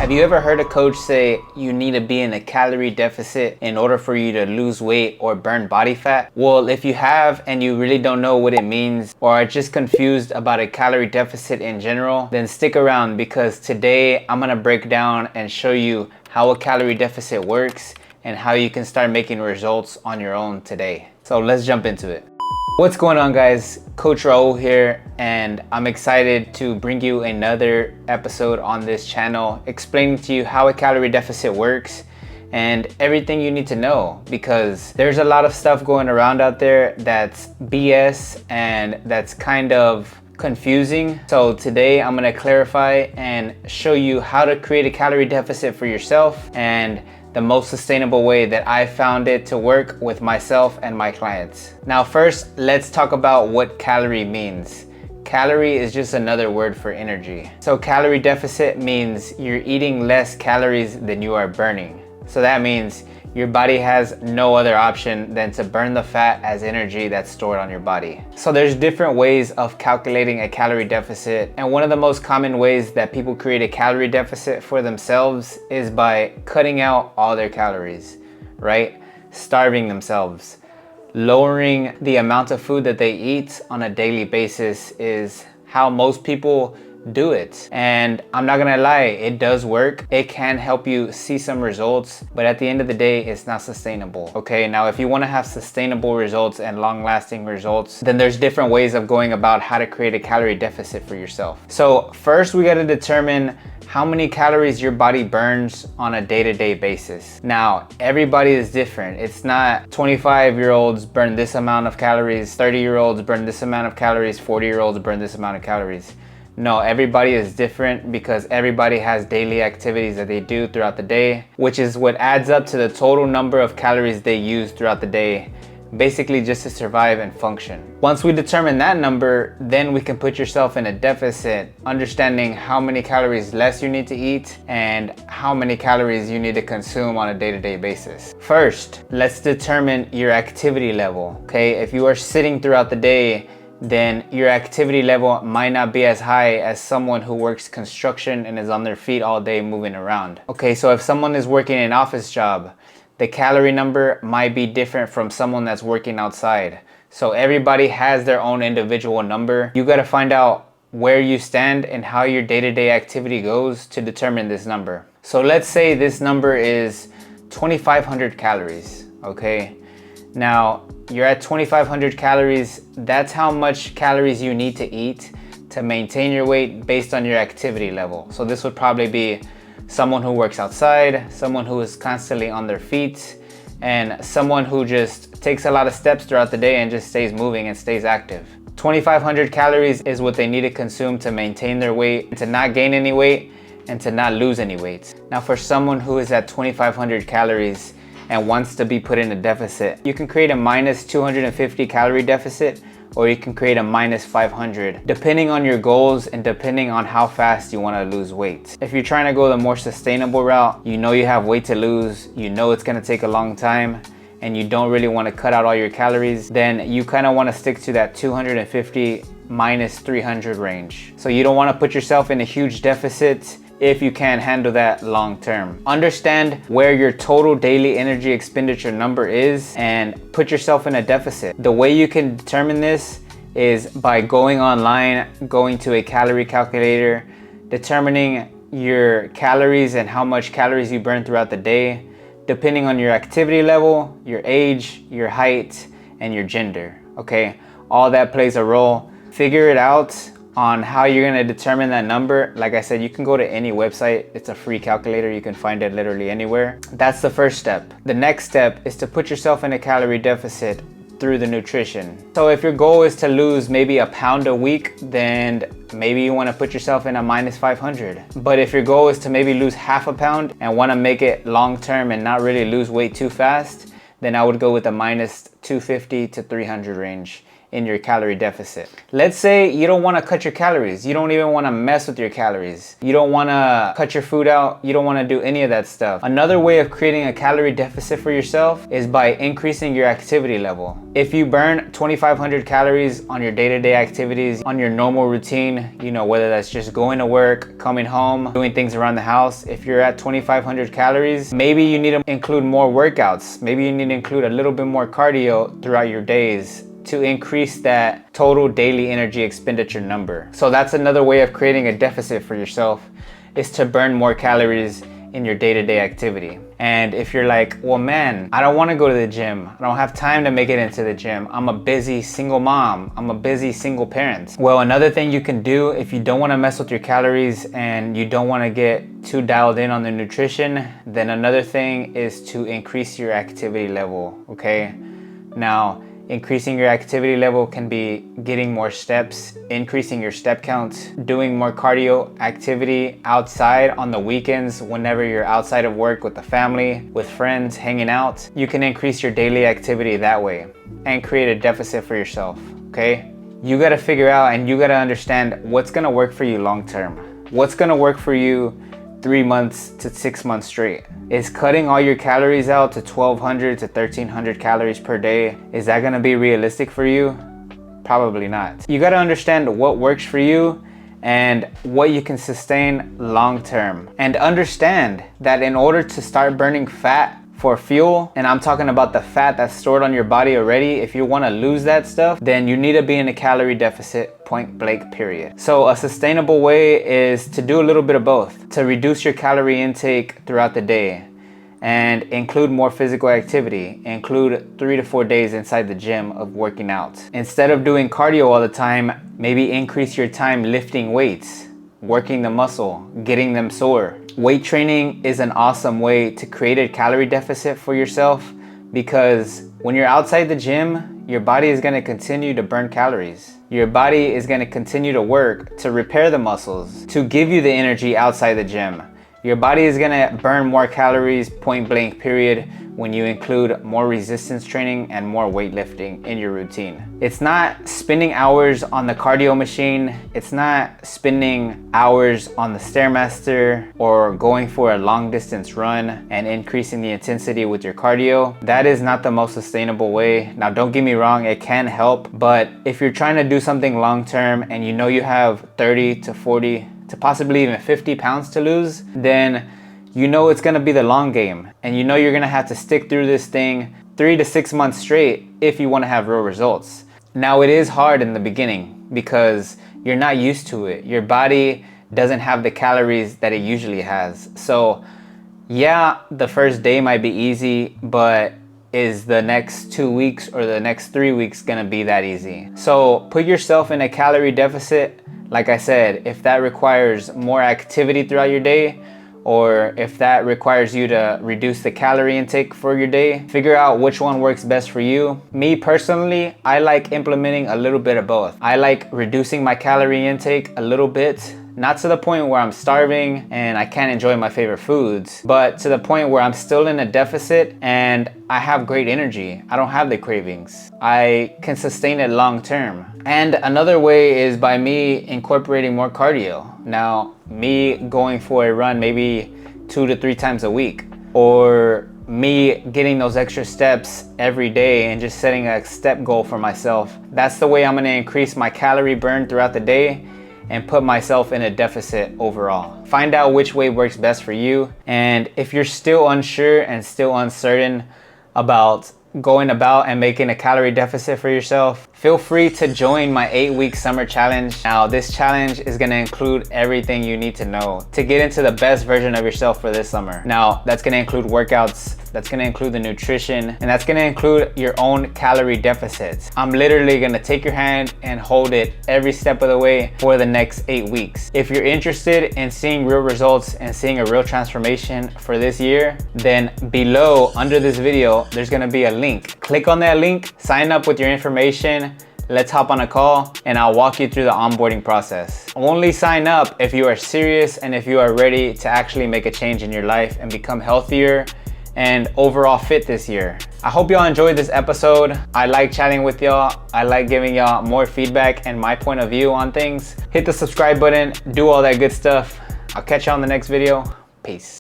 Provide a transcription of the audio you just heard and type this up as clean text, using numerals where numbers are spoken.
Have you ever heard a coach say you need to be in a calorie deficit in order for you to lose weight or burn body fat? Well, if you have and you really don't know what it means or are just confused about a calorie deficit in general, then stick around because today I'm gonna break down and show you how a calorie deficit works and how you can start making results on your own today. So let's jump into it. What's going on, guys? Coach Raul here, and I'm excited to bring you another episode on this channel explaining to you how a calorie deficit works and everything you need to know, because there's a lot of stuff going around out there that's BS and that's kind of confusing. So today I'm going to clarify and show you how to create a calorie deficit for yourself and the most sustainable way that I found it to work with myself and my clients. Now first, let's talk about what calorie means. Calorie is just another word for energy. So calorie deficit means you're eating less calories than you are burning. So that means your body has no other option than to burn the fat as energy that's stored on your body. So there's different ways of calculating a calorie deficit, and one of the most common ways that people create a calorie deficit for themselves is by cutting out all their calories, right? Starving themselves. Lowering the amount of food that they eat on a daily basis is how most people do it. And I'm not gonna lie, it does work. It can help you see some results, but at the end of the day, it's not sustainable. Okay, now if you wanna have sustainable results and long-lasting results, then there's different ways of going about how to create a calorie deficit for yourself. So first, we gotta determine how many calories your body burns on a day-to-day basis. Now, everybody is different. It's not 25-year-olds burn this amount of calories, 30-year-olds burn this amount of calories, 40-year-olds burn this amount of calories. No, everybody is different because everybody has daily activities that they do throughout the day, which is what adds up to the total number of calories they use throughout the day, basically just to survive and function. Once we determine that number, then we can put yourself in a deficit, understanding how many calories less you need to eat and how many calories you need to consume on a day-to-day basis. First, let's determine your activity level, okay? If you are sitting throughout the day, then your activity level might not be as high as someone who works construction and is on their feet all day moving around. Okay, so if someone is working an office job, the calorie number might be different from someone that's working outside. So everybody has their own individual number. You gotta find out where you stand and how your day-to-day activity goes to determine this number. So let's say this number is 2,500 calories, okay? Now, you're at 2,500 calories. That's how much calories you need to eat to maintain your weight based on your activity level. So this would probably be someone who works outside, someone who is constantly on their feet, and someone who just takes a lot of steps throughout the day and just stays moving and stays active. 2,500 calories is what they need to consume to maintain their weight, to not gain any weight, and to not lose any weight. Now, for someone who is at 2,500 calories, and wants to be put in a deficit, you can create a minus 250 calorie deficit, or you can create a minus 500, depending on your goals and depending on how fast you want to lose weight. If you're trying to go the more sustainable route, you know you have weight to lose, you know it's going to take a long time, and you don't really want to cut out all your calories, then you kind of want to stick to that 250 minus 300 range. So you don't want to put yourself in a huge deficit if you can't handle that long term. Understand where your total daily energy expenditure number is and put yourself in a deficit. The way you can determine this is by going online, going to a calorie calculator, determining your calories and how much calories you burn throughout the day, depending on your activity level, your age, your height, and your gender, okay? All that plays a role. Figure it out on how you're gonna determine that number. Like I said, you can go to any website. It's a free calculator. You can find it literally anywhere. That's the first step. The next step is to put yourself in a calorie deficit through the nutrition. So if your goal is to lose maybe a pound a week, then maybe you wanna put yourself in a minus 500. But if your goal is to maybe lose half a pound and wanna make it long-term and not really lose weight too fast, then I would go with a minus 250 to 300 range. in your calorie deficit. Let's say you don't want to cut your calories. You don't even want to mess with your calories. You don't want to cut your food out. You don't want to do any of that stuff. Another way of creating a calorie deficit for yourself is by increasing your activity level. If you burn 2,500 calories on your day-to-day activities, on your normal routine, you know, whether that's just going to work, coming home, doing things around the house, if you're at 2,500 calories, maybe you need to include more workouts. Maybe you need to include a little bit more cardio throughout your days to increase that total daily energy expenditure number. So that's another way of creating a deficit for yourself, is to burn more calories in your day-to-day activity. And if you're like, well, man, I don't want to go to the gym. I don't have time to make it into the gym. I'm a busy single mom. I'm a busy single parent. Well, another thing you can do if you don't want to mess with your calories and you don't want to get too dialed in on the nutrition, then another thing is to increase your activity level, okay? Now, increasing your activity level can be getting more steps, increasing your step count, doing more cardio activity outside on the weekends whenever you're outside of work with the family, with friends, hanging out. You can increase your daily activity that way and create a deficit for yourself, okay? You gotta figure out and you gotta understand what's gonna work for you long term. What's gonna work for you 3 months to 6 months straight. Is cutting all your calories out to 1,200 to 1,300 calories per day, is that gonna be realistic for you? Probably not. You gotta understand what works for you and what you can sustain long term. And understand that in order to start burning fat for fuel, and I'm talking about the fat that's stored on your body already, if you wanna lose that stuff, then you need to be in a calorie deficit, point blank, period. So a sustainable way is to do a little bit of both, to reduce your calorie intake throughout the day and include more physical activity. Include 3 to 4 days inside the gym of working out. Instead of doing cardio all the time, maybe increase your time lifting weights, working the muscle, getting them sore. Weight training is an awesome way to create a calorie deficit for yourself, because when you're outside the gym, your body is gonna continue to burn calories. Your body is gonna continue to work to repair the muscles, to give you the energy outside the gym. Your body is gonna burn more calories, point blank, period, when you include more resistance training and more weightlifting in your routine. It's not spending hours on the cardio machine. It's not spending hours on the Stairmaster or going for a long distance run and increasing the intensity with your cardio. That is not the most sustainable way. Now, don't get me wrong, it can help, but if you're trying to do something long term and you know you have 30 to 40 to possibly even 50 pounds to lose, then you know it's gonna be the long game, and you know you're gonna have to stick through this thing 3 to 6 months straight if you wanna have real results. Now, it is hard in the beginning because you're not used to it. Your body doesn't have the calories that it usually has. So yeah, the first day might be easy, but is the next 2 weeks or the next 3 weeks gonna be that easy? So put yourself in a calorie deficit. Like I said, if that requires more activity throughout your day, or if that requires you to reduce the calorie intake for your day, figure out which one works best for you. Me personally, I like implementing a little bit of both. I like reducing my calorie intake a little bit, not to the point where I'm starving and I can't enjoy my favorite foods, but to the point where I'm still in a deficit and I have great energy. I don't have the cravings. I can sustain it long term. And another way is by me incorporating more cardio. Now, me going for a run maybe 2 to 3 times a week, or me getting those extra steps every day and just setting a step goal for myself. That's the way I'm gonna increase my calorie burn throughout the day and put myself in a deficit overall. Find out which way works best for you. And if you're still unsure and still uncertain about going about and making a calorie deficit for yourself, feel free to join my 8-week summer challenge. Now, this challenge is gonna include everything you need to know to get into the best version of yourself for this summer. Now, that's gonna include workouts, that's gonna include the nutrition, and that's gonna include your own calorie deficits. I'm literally gonna take your hand and hold it every step of the way for the next 8 weeks. If you're interested in seeing real results and seeing a real transformation for this year, then below, under this video, there's gonna be a link. Click on that link, sign up with your information, let's hop on a call, and I'll walk you through the onboarding process. Only sign up if you are serious and if you are ready to actually make a change in your life and become healthier and overall fit this year. I hope y'all enjoyed this episode. I like chatting with y'all. I like giving y'all more feedback and my point of view on things. Hit the subscribe button, do all that good stuff. I'll catch you on the next video. Peace.